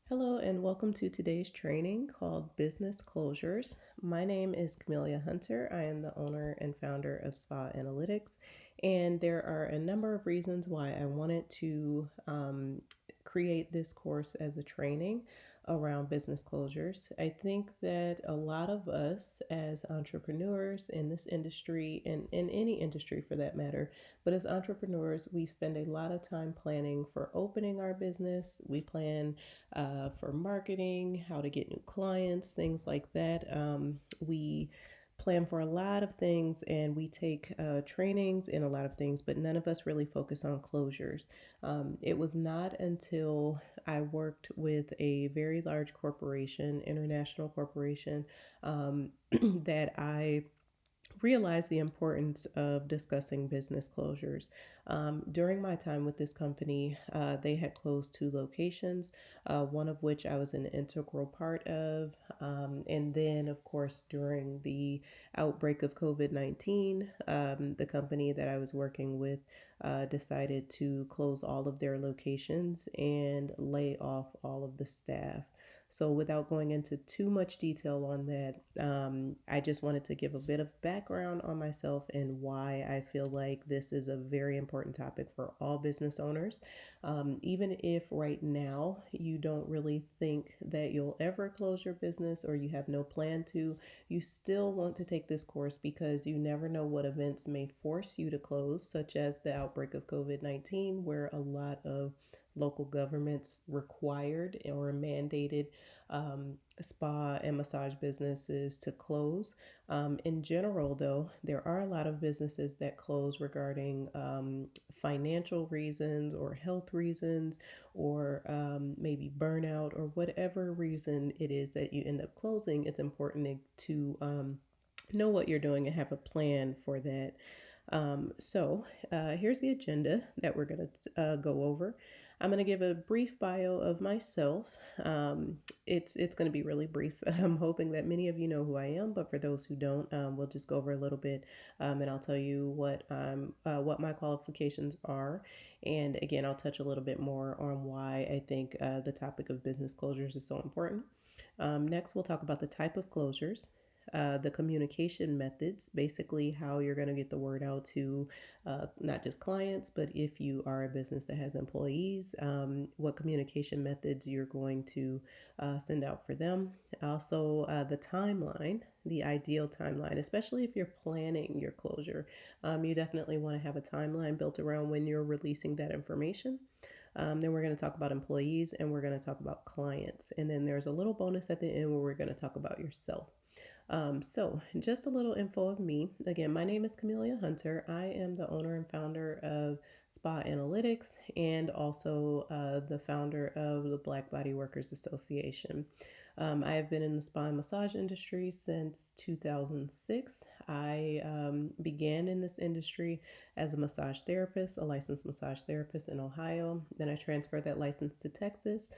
Hello, and welcome to today's training called Business Closures. My name is Camelia Hunter. I am the owner and founder of Spa Analytics, and there are a number of reasons why I wanted to create this course as a training around business closures. I think that a lot of us as entrepreneurs in this industry, and in any industry for that matter, but as entrepreneurs, we spend a lot of time planning for opening our business. We plan for marketing, how to get new clients, things like that. We plan for a lot of things and we take trainings in a lot of things, but none of us really focus on closures. It was not until I worked with a very large corporation, international corporation, that I realized the importance of discussing business closures. During my time with this company, they had closed two locations, one of which I was an integral part of. And then, of course, during the outbreak of COVID 19, the company that I was working with decided to close all of their locations and lay off all of the staff. So, without going into too much detail on that, I just wanted to give a bit of background on myself and why I feel like this is a very important topic for all business owners. Even if right now you don't really think that you'll ever close your business or you have no plan to, you still want to take this course because you never know what events may force you to close, such as the outbreak of COVID 19, where a lot of local governments required or mandated spa and massage businesses to close. In general, though, there are a lot of businesses that close regarding financial reasons or health reasons or maybe burnout or whatever reason it is that you end up closing. It's important to know what you're doing and have a plan for that. Here's the agenda that we're going to go over. I'm going to give a brief bio of myself. It's going to be really brief. I'm hoping that many of you know who I am, but for those who don't, we'll just go over a little bit, and I'll tell you what my qualifications are, and again, I'll touch a little bit more on why I think the topic of business closures is so important. Next, we'll talk about the type of closures, the communication methods, basically how you're going to get the word out to not just clients, but if you are a business that has employees, what communication methods you're going to send out for them. Also, the timeline, the ideal timeline, especially if you're planning your closure. You definitely want to have a timeline built around when you're releasing that information. Then we're going to talk about employees and we're going to talk about clients. And then there's a little bonus at the end where we're going to talk about yourself. Just a little info of me. Again, my name is Camelia Hunter. I am the owner and founder of Spa Analytics and also the founder of the Black Body Workers Association. I have been in the spa and massage industry since 2006. I began in this industry as a massage therapist, a licensed massage therapist in Ohio. Then I transferred that license to Texas.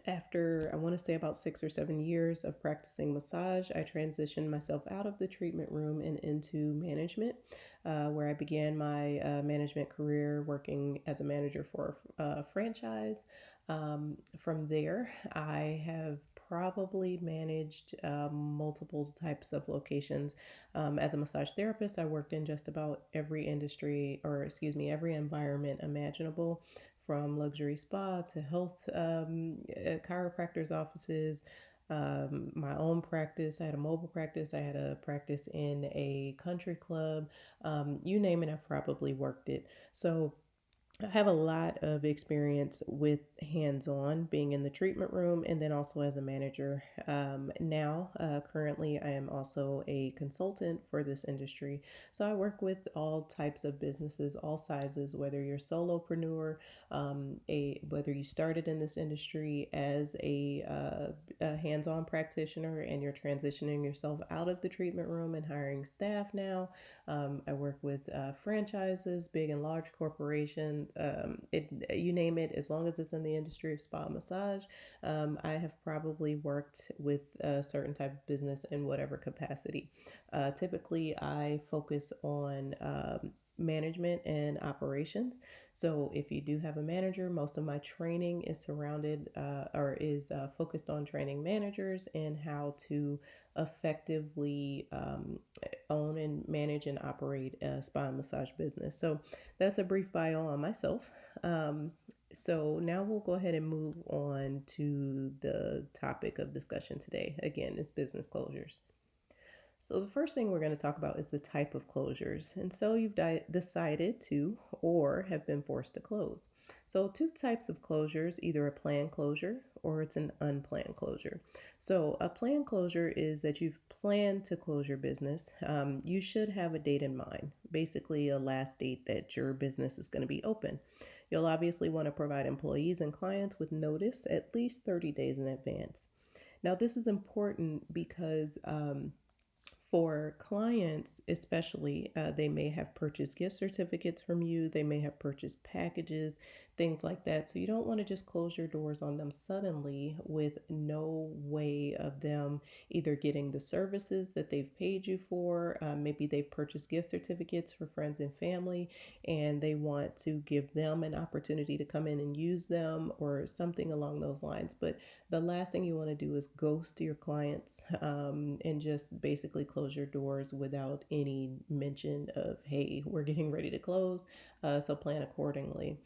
After I want to say about 6 or 7 years of practicing massage, I transitioned myself out of the treatment room and into management, where I began my management career working as a manager for a franchise. From there, I have probably managed multiple types of locations. As a massage therapist, I worked in just about every industry, or excuse me, every environment imaginable, from luxury spa to health chiropractors' offices, my own practice. I had a mobile practice. I had a practice in a country club. You name it, I've probably worked it. So I have a lot of experience with hands on being in the treatment room and then also as a manager. Currently, I am also a consultant for this industry. So I work with all types of businesses, all sizes, whether you're a solopreneur, whether you started in this industry as a hands on practitioner and you're transitioning yourself out of the treatment room and hiring staff now. I work with franchises, big and large corporations. You name it, as long as it's in the industry of spa massage. I have probably worked with a certain type of business in whatever capacity. Typically, I focus on management and operations. So if you do have a manager, most of my training is surrounded or is focused on training managers and how to effectively own and manage and operate a spa and massage business. So that's a brief bio on myself. Um, so now we'll go ahead and move on to the topic of discussion today. Again, it's business closures. So, the first thing we're going to talk about is the type of closures. And so, you've decided to or have been forced to close. So, two types of closures, either a planned closure or it's an unplanned closure. So, a planned closure is that you've planned to close your business. You should have a date in mind, basically, a last date that your business is going to be open. You'll obviously want to provide employees and clients with notice at least 30 days in advance. Now, this is important because for clients, especially, they may have purchased gift certificates from you, they may have purchased packages, things like that. So you don't want to just close your doors on them suddenly with no way of them either getting the services that they've paid you for. Maybe they've purchased gift certificates for friends and family and they want to give them an opportunity to come in and use them or something along those lines. But the last thing you want to do is ghost your clients and just basically close your doors without any mention of, hey, we're getting ready to close, so plan accordingly.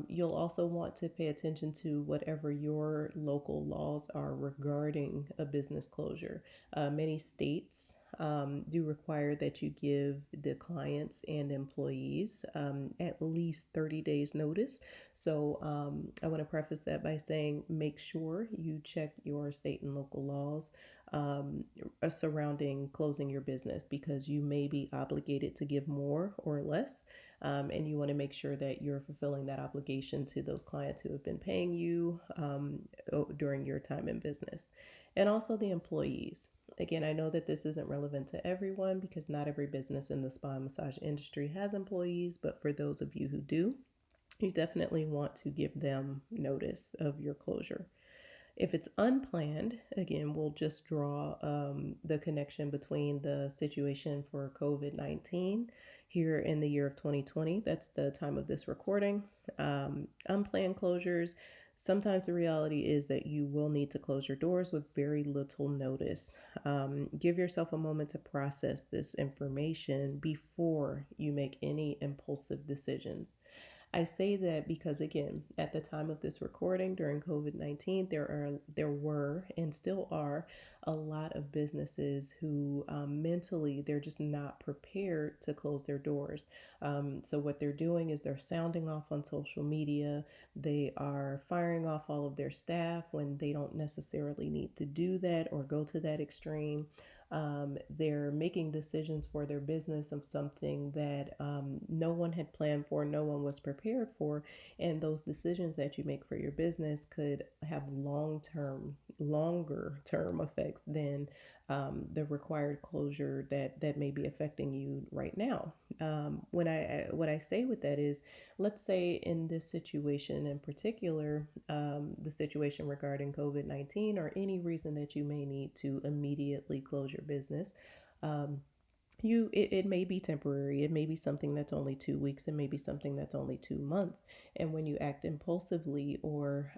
You'll also want to pay attention to whatever your local laws are regarding a business closure. Many states do require that you give the clients and employees at least 30 days notice. So I want to preface that by saying make sure you check your state and local laws surrounding closing your business because you may be obligated to give more or less. And you want to make sure that you're fulfilling that obligation to those clients who have been paying you during your time in business. And also the employees. Again, I know that this isn't relevant to everyone because not every business in the spa and massage industry has employees, but for those of you who do, you definitely want to give them notice of your closure. If it's unplanned, again, we'll just draw the connection between the situation for COVID 19 here in the year of 2020. That's the time of this recording. Unplanned closures. Sometimes the reality is that you will need to close your doors with very little notice. Give yourself a moment to process this information before you make any impulsive decisions. I say that because again, at the time of this recording during COVID-19, there were and still are a lot of businesses who mentally they're just not prepared to close their doors. So what they're doing is they're sounding off on social media. They are firing off all of their staff when they don't necessarily need to do that or go to that extreme. They're making decisions for their business of something that no one had planned for, no one was prepared for. And those decisions that you make for your business could have longer term effects than the required closure that may be affecting you right now. What I say with that is, let's say in this situation in particular, the situation regarding COVID-19 or any reason that you may need to immediately close your business. Um, it may be temporary, it may be something that's only 2 weeks, it may be something that's only 2 months. And when you act impulsively or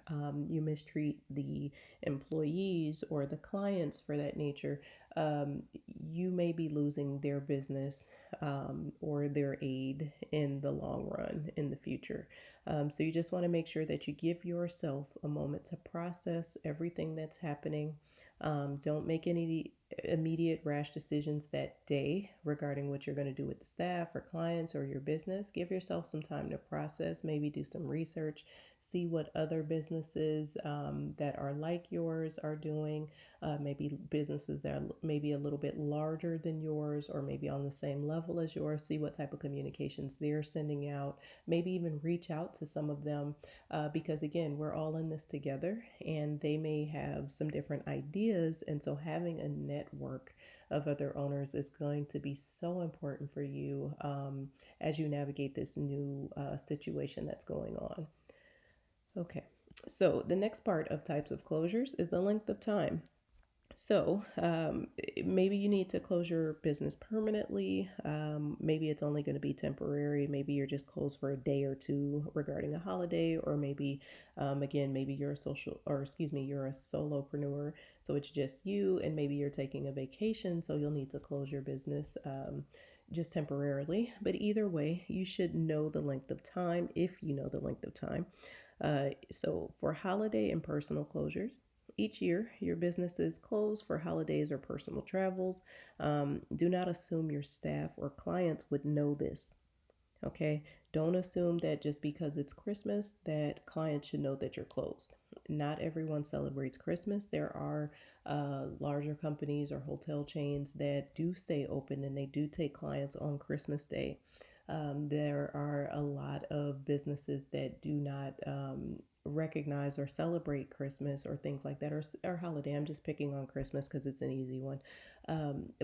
you mistreat the employees or the clients for that nature, um, you may be losing their business or their aid in the long run in the future. So you just want to make sure that you give yourself a moment to process everything that's happening. Don't make any immediate rash decisions that day regarding what you're going to do with the staff or clients or your business. Give yourself some time to process, maybe do some research, see what other businesses that are like yours are doing, maybe businesses that are maybe a little bit larger than yours or maybe on the same level as yours, see what type of communications they're sending out, maybe even reach out to some of them because again, we're all in this together and they may have some different ideas. And so having a network of other owners is going to be so important for you as you navigate this new situation that's going on. Okay, so the next part of types of closures is the length of time. Maybe you need to close your business permanently. Maybe it's only going to be temporary. Maybe you're just closed for a day or two regarding a holiday, or maybe, again, maybe you're a you're a solopreneur, so it's just you, and maybe you're taking a vacation, so you'll need to close your business. Just temporarily, but either way, you should know the length of time if you know the length of time. So, for holiday and personal closures, each year your business is closed for holidays or personal travels. Do not assume your staff or clients would know this. Okay, don't assume that just because it's Christmas that clients should know that you're closed. Not everyone celebrates Christmas. There are larger companies or hotel chains that do stay open and they do take clients on Christmas Day. There are a lot of businesses that do not recognize or celebrate Christmas or things like that, or holiday. I'm just picking on Christmas because it's an easy one.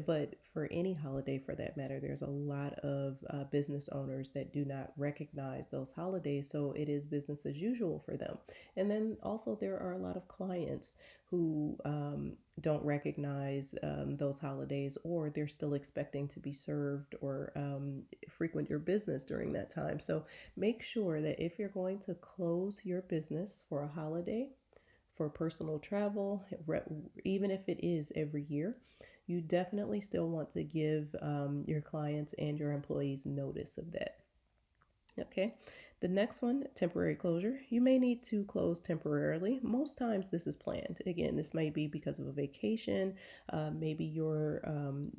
But for any holiday for that matter, there's a lot of business owners that do not recognize those holidays. So it is business as usual for them. And then also, there are a lot of clients who don't recognize those holidays, or they're still expecting to be served or frequent your business during that time. So make sure that if you're going to close your business for a holiday, for personal travel, even if it is every year, you definitely still want to give your clients and your employees notice of that. Okay. The next one, temporary closure. You may need to close temporarily. Most times this is planned. Again, this may be because of a vacation. Maybe your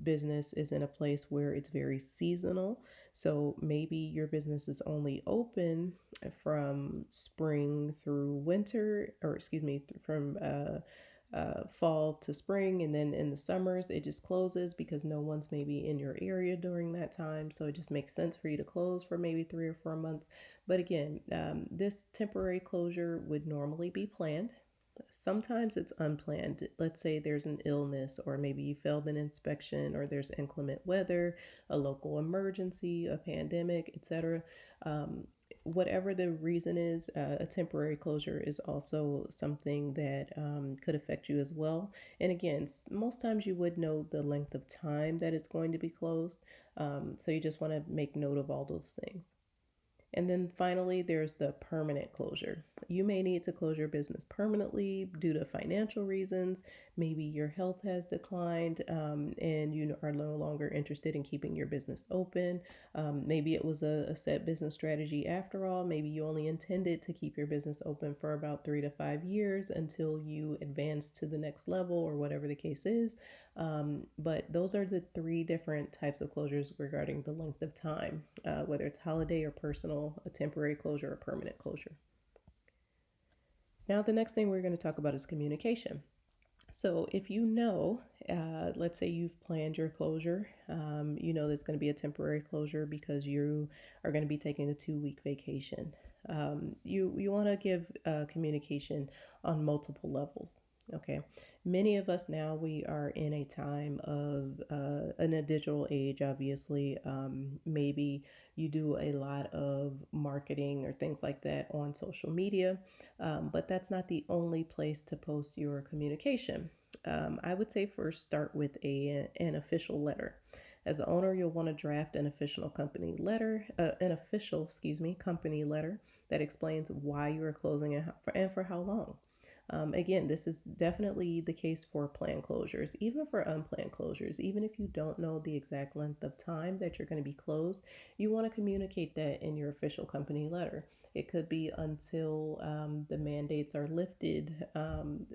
business is in a place where it's very seasonal. So maybe your business is only open from spring through winter, or excuse me, from fall to spring, and then in the summers it just closes because no one's maybe in your area during that time, so it just makes sense for you to close for maybe 3 or 4 months. But again, this temporary closure would normally be planned. Sometimes it's unplanned. Let's say there's an illness, or maybe you failed an inspection, or there's inclement weather, a local emergency, a pandemic, etc. Whatever the reason is, a temporary closure is also something that could affect you as well. And again, most times you would know the length of time that it's going to be closed. So you just want to make note of all those things. And then finally, there's the permanent closure. You may need to close your business permanently due to financial reasons. Maybe your health has declined and you are no longer interested in keeping your business open. Maybe it was a set business strategy after all. Maybe you only intended to keep your business open for about 3 to 5 years until you advance to the next level, or whatever the case is. But those are the three different types of closures regarding the length of time, whether it's holiday or personal, a temporary closure or permanent closure. Now, the next thing we're going to talk about is communication. So, if you know, let's say you've planned your closure, you know there's going to be a temporary closure because you are going to be taking a 2 week vacation. You want to give communication on multiple levels. Okay, many of us now, we are in a time of in a digital age. Obviously, maybe you do a lot of marketing or things like that on social media, but that's not the only place to post your communication. I would say first start with an official letter. As an owner, you'll want to draft an official, company letter that explains why you are closing and for how long. Again, this is definitely the case for planned closures, even for unplanned closures. Even if you don't know the exact length of time that you're going to be closed, you want to communicate that in your official company letter. It could be until the mandates are lifted,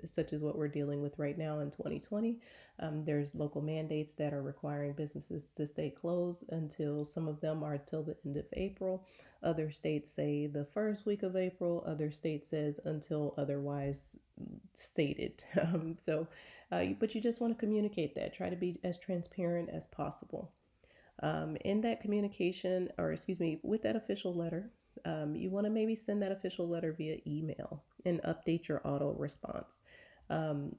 such as what we're dealing with right now in 2020. There's local mandates that are requiring businesses to stay closed until, some of them are till the end of April. Other states say the first week of April. Other states says until otherwise stated. But you just want to communicate that. Try to be as transparent as possible. In that communication, or excuse me, with that official letter, you want to maybe send that official letter via email and update your auto response.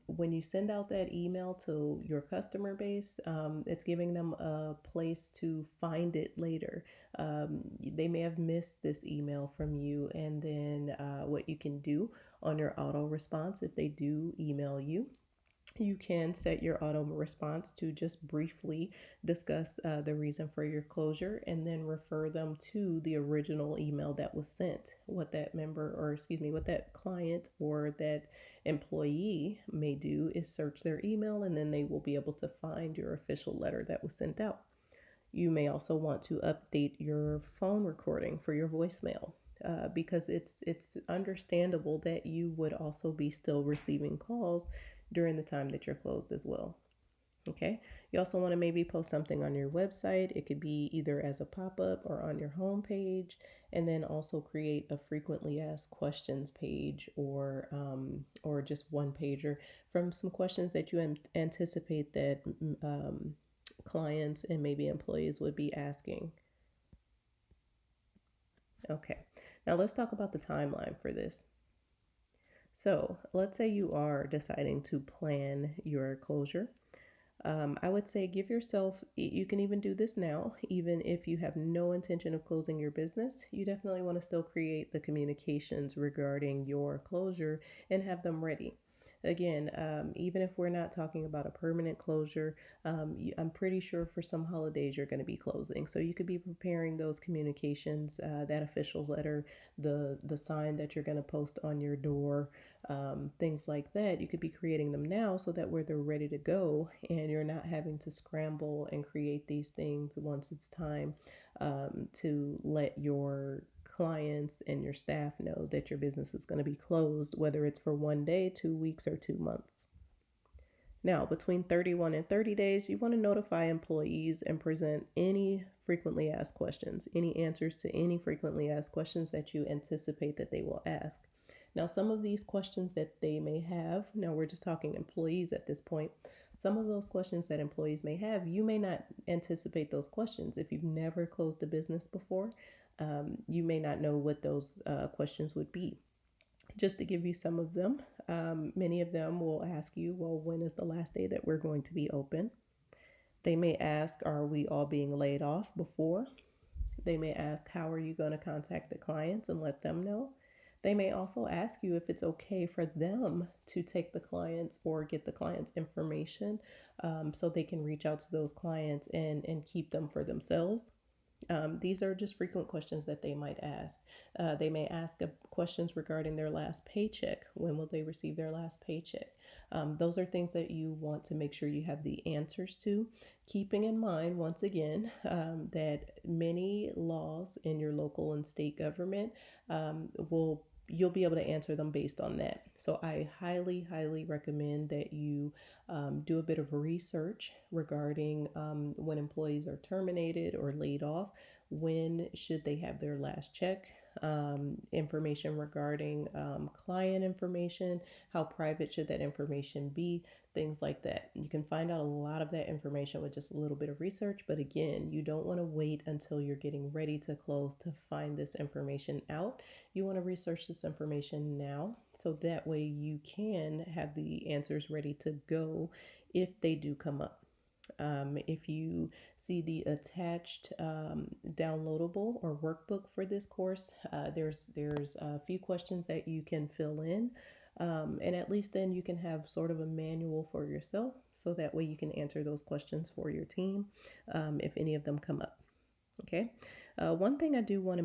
When you send out that email to your customer base, it's giving them a place to find it later. They may have missed this email from you, and then what you can do on your auto response, if they do email you, You can set your auto response to just briefly discuss the reason for your closure and then refer them to the original email that was sent. What that member, or excuse me, what that client or that employee may do is search their email and then they will be able to find your official letter that was sent out. You may also want to update your phone recording for your voicemail. Because it's understandable that you would also be still receiving calls during the time that you're closed as well. Okay. You also want to maybe post something on your website. It could be either as a pop up or on your home page, and then also create a frequently asked questions page or just one pager from some questions that you anticipate that clients and maybe employees would be asking. Okay. Now let's talk about the timeline for this. So let's say you are deciding to plan your closure. I would say give yourself, you can even do this now, even if you have no intention of closing your business. You definitely want to still create the communications regarding your closure and have them ready. Again, even if we're not talking about a permanent closure, I'm pretty sure for some holidays you're going to be closing. So you could be preparing those communications, that official letter, the sign that you're going to post on your door, things like that. You could be creating them now so that where they're ready to go and you're not having to scramble and create these things once it's time to let your clients and your staff know that your business is going to be closed, whether it's for 1 day, 2 weeks, or 2 months. Now, between 31 and 30 days, you want to notify employees and present any frequently asked questions, any answers to any frequently asked questions that you anticipate that they will ask. Now, some of these questions that they may have, now we're just talking employees at this point, some of those questions that employees may have, you may not anticipate those questions. If you've never closed a business before, you may not know what those questions would be. Just to give you some of them, many of them will ask you, well, when is the last day that we're going to be open? They may ask, are we all being laid off before? They may ask, how are you going to contact the clients and let them know? They may also ask you if it's okay for them to take the clients or get the clients' information, so they can reach out to those clients and keep them for themselves. These are just frequent questions that they might ask. They may ask questions regarding their last paycheck. When will they receive their last paycheck? Those are things that you want to make sure you have the answers to, keeping in mind, once again, that many laws in your local and state government will you'll be able to answer them based on that. So I highly recommend that you do a bit of research regarding when employees are terminated or laid off. When should they have their last check? Information regarding client information, how private should that information be, things like that. You can find out a lot of that information with just a little bit of research, but again, you don't want to wait until you're getting ready to close to find this information out. You want to research this information now so that way you can have the answers ready to go if they do come up. If you see the attached downloadable or workbook for this course, there's a few questions that you can fill in, and at least then you can have sort of a manual for yourself, so that way you can answer those questions for your team if any of them come up. Okay. One thing I do want to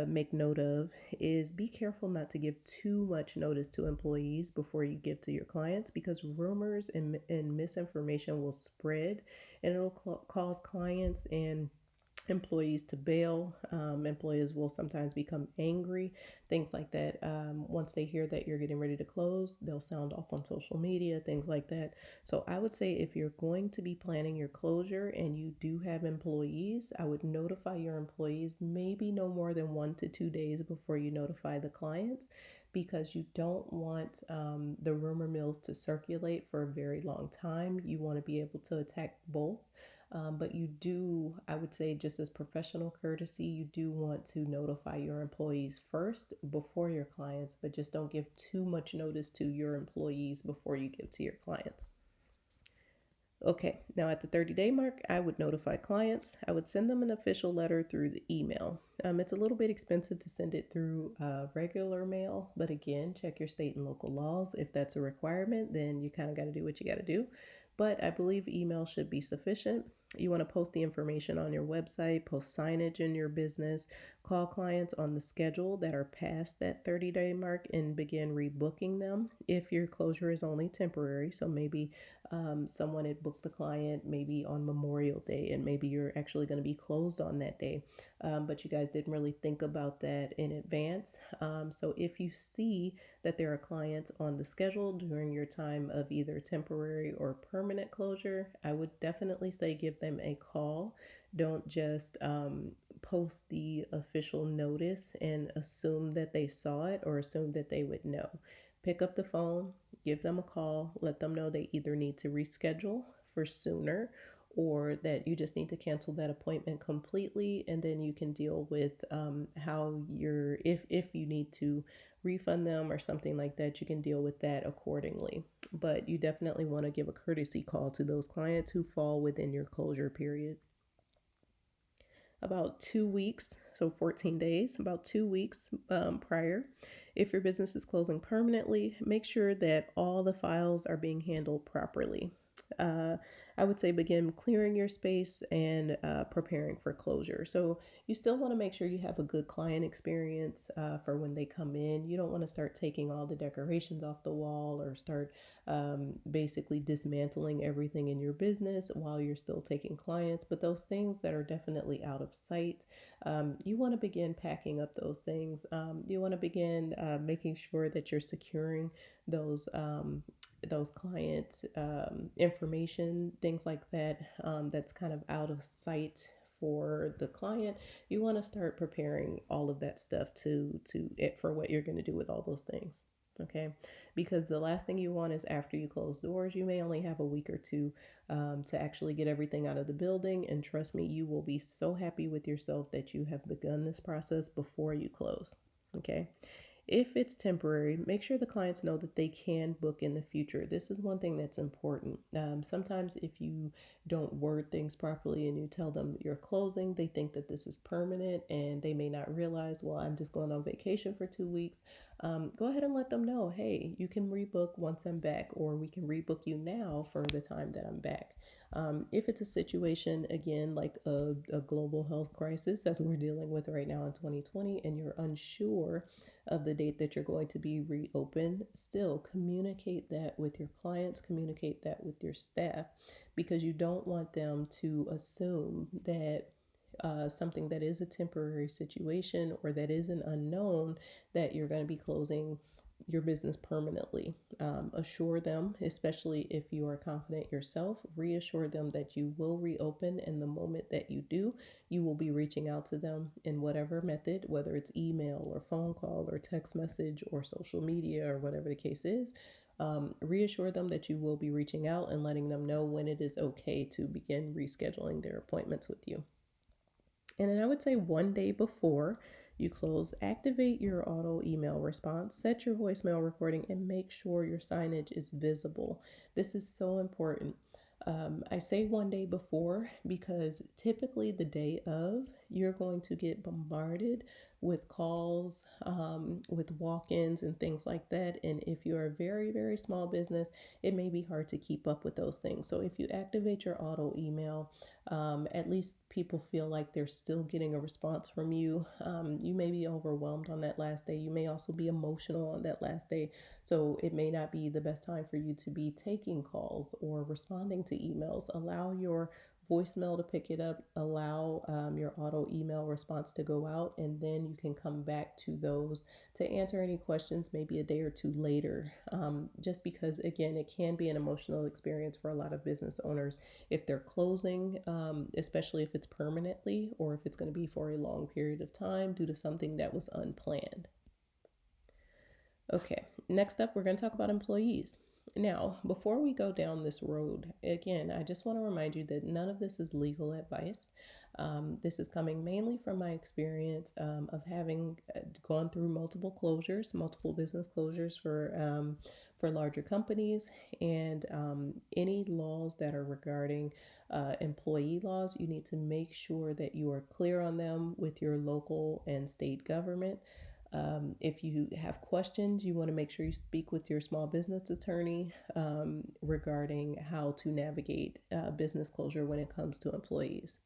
make note of is be careful not to give too much notice to employees before you give to your clients, because rumors and misinformation will spread and it'll cause clients and employees to bail. Employees will sometimes become angry, things like that. Once they hear that you're getting ready to close, they'll sound off on social media, things like that. So I would say if you're going to be planning your closure and you do have employees, I would notify your employees maybe no more than 1 to 2 days before you notify the clients, because you don't want the rumor mills to circulate for a very long time. You want to be able to attack both. But you do, I would say, just as professional courtesy, you do want to notify your employees first before your clients, but just don't give too much notice to your employees before you give to your clients. Okay, now at the 30-day mark, I would notify clients. I would send them an official letter through the email. It's a little bit expensive to send it through regular mail, but again, check your state and local laws. If that's a requirement, then you kind of got to do what you got to do. But I believe email should be sufficient. You want to post the information on your website, post signage in your business, call clients on the schedule that are past that 30-day mark and begin rebooking them if your closure is only temporary. So maybe someone had booked the client maybe on Memorial Day, and maybe you're actually going to be closed on that day, but you guys didn't really think about that in advance. So if you see that there are clients on the schedule during your time of either temporary or permanent closure, I would definitely say give them a call. Don't just post the official notice and assume that they saw it or assume that they would know. Pick up the phone, give them a call, let them know they either need to reschedule for sooner or that you just need to cancel that appointment completely, and then you can deal with how you're, if you need to refund them or something like that, you can deal with that accordingly. But you definitely want to give a courtesy call to those clients who fall within your closure period. About 2 weeks, so 14 days, about 2 weeks prior. If your business is closing permanently, make sure that all the files are being handled properly. Uh, I would say begin clearing your space and preparing for closure. So you still want to make sure you have a good client experience for when they come in. You don't want to start taking all the decorations off the wall or start basically dismantling everything in your business while you're still taking clients. But those things that are definitely out of sight, you want to begin packing up those things. You want to begin making sure that you're securing those client information, things like that, that's kind of out of sight for the client. You want to start preparing all of that stuff to it for what you're going to do with all those things. Okay, because the last thing you want is after you close doors, you may only have a week or two to actually get everything out of the building. And trust me, you will be so happy with yourself that you have begun this process before you close. Okay. If it's temporary, make sure the clients know that they can book in the future. This is one thing that's important. Sometimes, if you don't word things properly and you tell them you're closing, they think that this is permanent and they may not realize, well, I'm just going on vacation for 2 weeks. Go ahead and let them know, hey, you can rebook once I'm back, or we can rebook you now for the time that I'm back. If it's a situation, again, like a global health crisis, as we're dealing with right now in 2020, and you're unsure of the date that you're going to be reopened, still communicate that with your clients, communicate that with your staff, because you don't want them to assume that something that is a temporary situation or that is an unknown, that you're going to be closing your business permanently. Assure them, especially if you are confident yourself, reassure them that you will reopen. And the moment that you do, you will be reaching out to them in whatever method, whether it's email or phone call or text message or social media or whatever the case is. Reassure them that you will be reaching out and letting them know when it is okay to begin rescheduling their appointments with you. And then I would say one day before you close, activate your auto email response, set your voicemail recording, and make sure your signage is visible. This is so important. I say one day before because typically the day of, you're going to get bombarded with calls, with walk ins and things like that. And if you're a very, very small business, it may be hard to keep up with those things. So if you activate your auto email, at least people feel like they're still getting a response from you. You may be overwhelmed on that last day. You may also be emotional on that last day. So it may not be the best time for you to be taking calls or responding to emails. Allow your voicemail to pick it up, allow your auto email response to go out, and then you can come back to those to answer any questions maybe a day or two later. Just because, again, it can be an emotional experience for a lot of business owners if they're closing, especially if it's permanently or if it's going to be for a long period of time due to something that was unplanned. Okay, next up, we're going to talk about employees. Now, before we go down this road, again, I just want to remind you that none of this is legal advice. This is coming mainly from my experience of having gone through multiple closures, multiple business closures for larger companies, and any laws that are regarding employee laws. You need to make sure that you are clear on them with your local and state government. If you have questions, you want to make sure you speak with your small business attorney regarding how to navigate business closure when it comes to employees.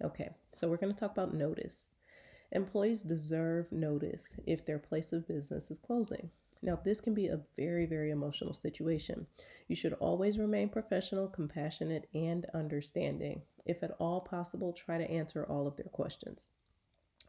Okay, so we're going to talk about notice. Employees deserve notice if their place of business is closing. Now, this can be a very, very emotional situation. You should always remain professional, compassionate, and understanding. If at all possible, try to answer all of their questions.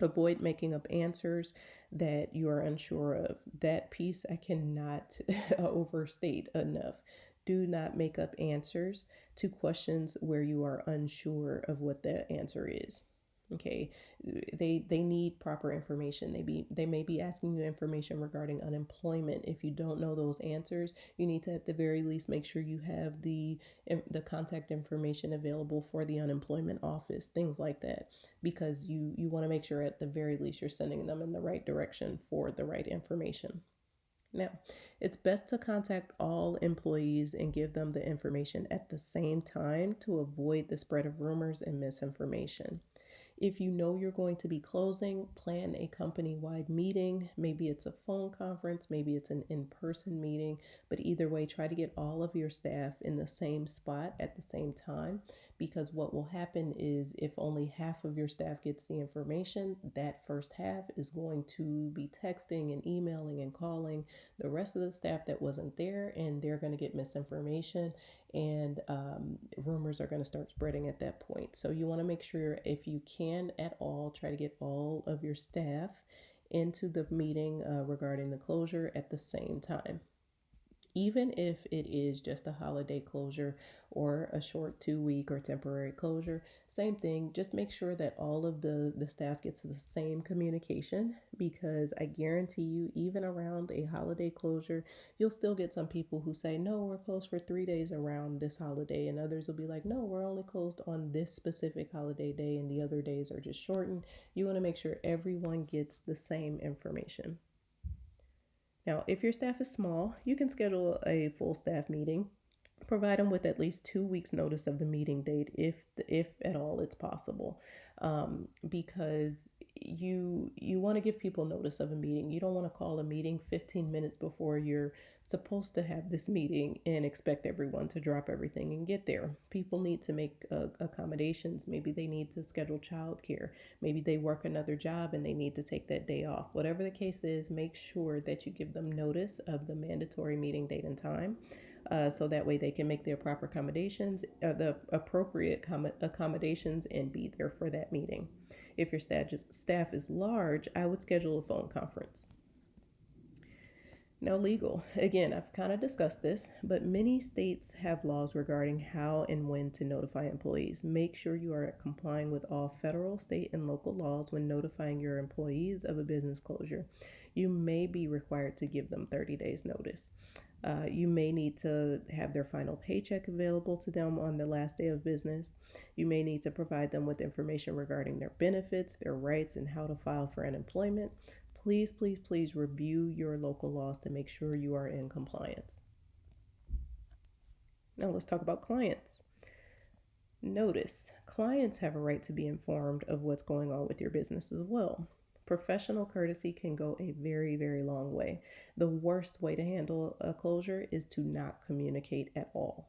Avoid making up answers that you are unsure of. That piece I cannot overstate enough. Do not make up answers to questions where you are unsure of what the answer is. Okay, they need proper information. They may be asking you information regarding unemployment. If you don't know those answers, you need to at the very least make sure you have the contact information available for the unemployment office, things like that, because you want to make sure at the very least you're sending them in the right direction for the right information. Now, it's best to contact all employees and give them the information at the same time to avoid the spread of rumors and misinformation. If you know you're going to be closing, plan a company wide meeting. Maybe it's a phone conference, maybe it's an in person meeting, but either way, try to get all of your staff in the same spot at the same time, because what will happen is if only half of your staff gets the information, that first half is going to be texting and emailing and calling the rest of the staff that wasn't there, and they're going to get misinformation, and rumors are going to start spreading at that point. So you want to make sure, if you can at all, try to get all of your staff into the meeting regarding the closure at the same time. Even if it is just a holiday closure or a short 2 week or temporary closure, same thing. Just make sure that all of the staff gets the same communication, because I guarantee you, even around a holiday closure, you'll still get some people who say, no, we're closed for 3 days around this holiday. And others will be like, no, we're only closed on this specific holiday day and the other days are just shortened. You want to make sure everyone gets the same information. Now, if your staff is small, you can schedule a full staff meeting. Provide them with at least 2 weeks notice of the meeting date, if at all it's possible, because you want to give people notice of a meeting. You don't want to call a meeting 15 minutes before you're supposed to have this meeting and expect everyone to drop everything and get there. People need to make accommodations. Maybe they need to schedule childcare. Maybe they work another job and they need to take that day off. Whatever the case is, make sure that you give them notice of the mandatory meeting date and time, so that way they can make their proper accommodations, the appropriate accommodations, and be there for that meeting. If your staff is large, I would schedule a phone conference. Now, legal. Again, I've kind of discussed this, but many states have laws regarding how and when to notify employees. Make sure you are complying with all federal, state, and local laws when notifying your employees of a business closure. You may be required to give them 30 days notice. You may need to have their final paycheck available to them on the last day of business. You may need to provide them with information regarding their benefits, their rights, and how to file for unemployment. Please, please, please review your local laws to make sure you are in compliance. Now let's talk about clients. Notice, clients have a right to be informed of what's going on with your business as well. Professional courtesy can go a very, very long way. The worst way to handle a closure is to not communicate at all.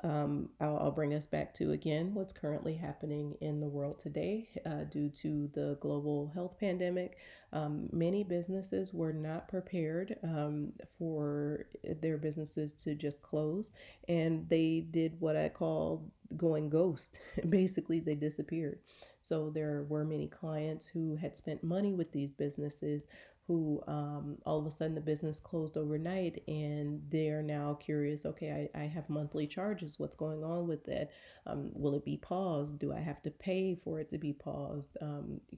I'll bring us back to, again, what's currently happening in the world today due to the global health pandemic. Many businesses were not prepared for their businesses to just close, and they did what I call going ghost. Basically, they disappeared. So there were many clients who had spent money with these businesses who all of a sudden the business closed overnight, and they're now curious, okay, I have monthly charges. What's going on with that? Will it be paused? Do I have to pay for it to be paused?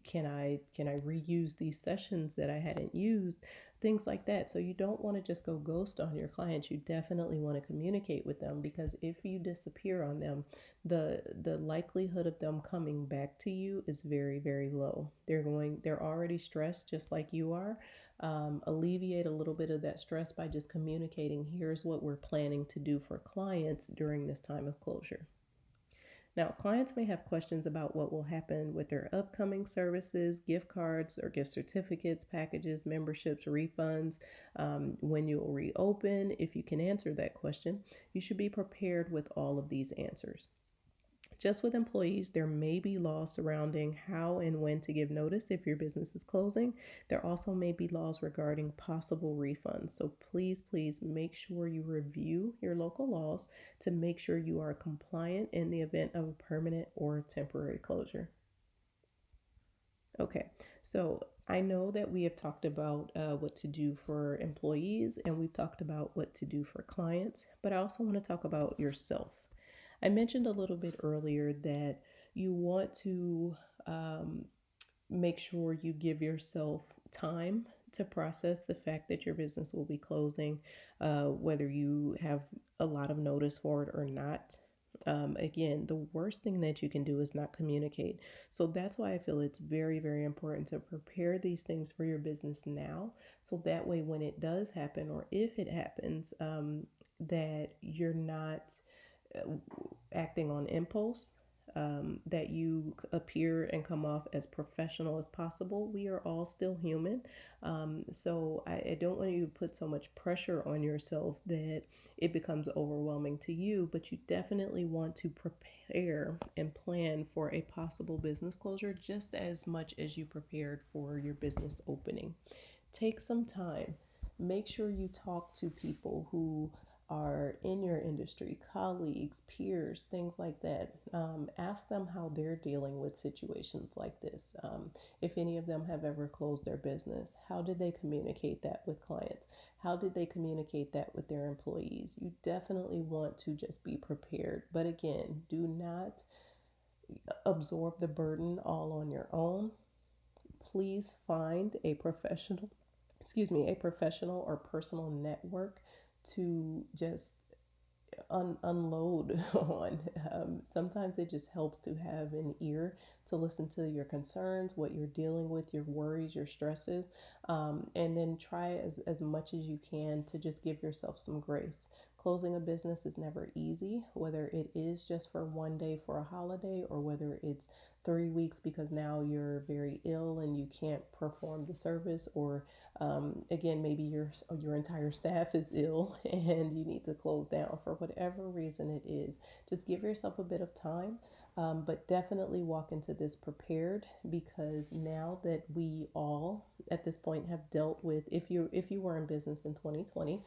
Can I reuse these sessions that I hadn't used? things like that. So you don't want to just go ghost on your clients. You definitely want to communicate with them, because if you disappear on them, the likelihood of them coming back to you is very, very low. They're already stressed just like you are. Alleviate a little bit of that stress by just communicating, here's what we're planning to do for clients during this time of closure. Now, clients may have questions about what will happen with their upcoming services, gift cards or gift certificates, packages, memberships, refunds, when you'll reopen. If you can answer that question, you should be prepared with all of these answers. Just with employees, there may be laws surrounding how and when to give notice if your business is closing. There also may be laws regarding possible refunds. So please make sure you review your local laws to make sure you are compliant in the event of a permanent or temporary closure. Okay, so I know that we have talked about what to do for employees, and we've talked about what to do for clients, but I also want to talk about yourself. I mentioned a little bit earlier that you want to um, make sure you give yourself time to process the fact that your business will be closing, whether you have a lot of notice for it or not. Again, the worst thing that you can do is not communicate. So that's why I feel it's very, very important to prepare these things for your business now. So that way, when it does happen, or if it happens, that you're not uh, acting on impulse, that you appear and come off as professional as possible. We are all still human. So I don't want you to put so much pressure on yourself that it becomes overwhelming to you, but you definitely want to prepare and plan for a possible business closure just as much as you prepared for your business opening. Take some time. Make sure you talk to people who are in your industry, colleagues, peers, things like that. Ask them how they're dealing with situations like this. If any of them have ever closed their business, how did they communicate that with clients? How did they communicate that with their employees? You definitely want to just be prepared. But again, do not absorb the burden all on your own. Please find a professional or personal network to just unload on. Sometimes it just helps to have an ear to listen to your concerns, what you're dealing with, your worries, your stresses, and then try as much as you can to just give yourself some grace. Closing a business is never easy, whether it is just for one day for a holiday or whether it's 3 weeks because now you're very ill and you can't perform the service, or again, maybe your entire staff is ill and you need to close down for whatever reason it is. Just give yourself a bit of time, but definitely walk into this prepared, because now that we all at this point have dealt with, if you were in business in 2020,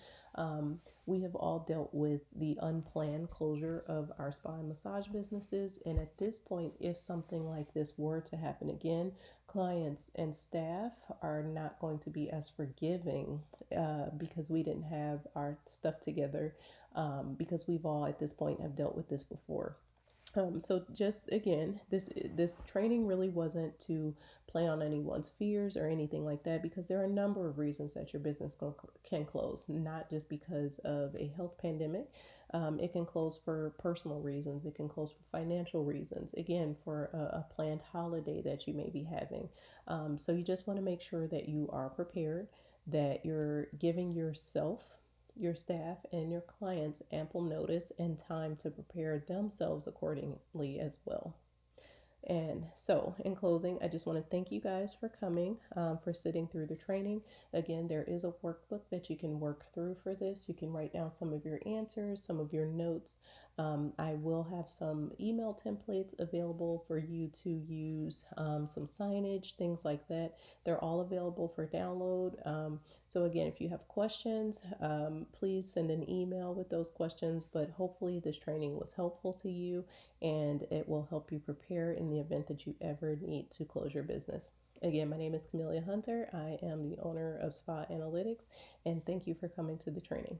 we have all dealt with the unplanned closure of our spa and massage businesses. And at this point, if something like this were to happen again, clients and staff are not going to be as forgiving, because we didn't have our stuff together, because we've all at this point have dealt with this before. So just again, this training really wasn't to play on anyone's fears or anything like that, because there are a number of reasons that your business can close, not just because of a health pandemic. It can close for personal reasons. It can close for financial reasons. Again, for a planned holiday that you may be having. So you just want to make sure that you are prepared, that you're giving yourself, your staff, and your clients ample notice and time to prepare themselves accordingly as well. And so, in closing, I just want to thank you guys for coming, for sitting through the training. Again, there is a workbook that you can work through for this. You can write down some of your answers, some of your notes. I will have some email templates available for you to use, some signage, things like that. They're all available for download. So, again, if you have questions, please send an email with those questions. But hopefully, this training was helpful to you and it will help you prepare in the event that you ever need to close your business. Again, my name is Camelia Hunter. I am the owner of Spa Analytics, and thank you for coming to the training.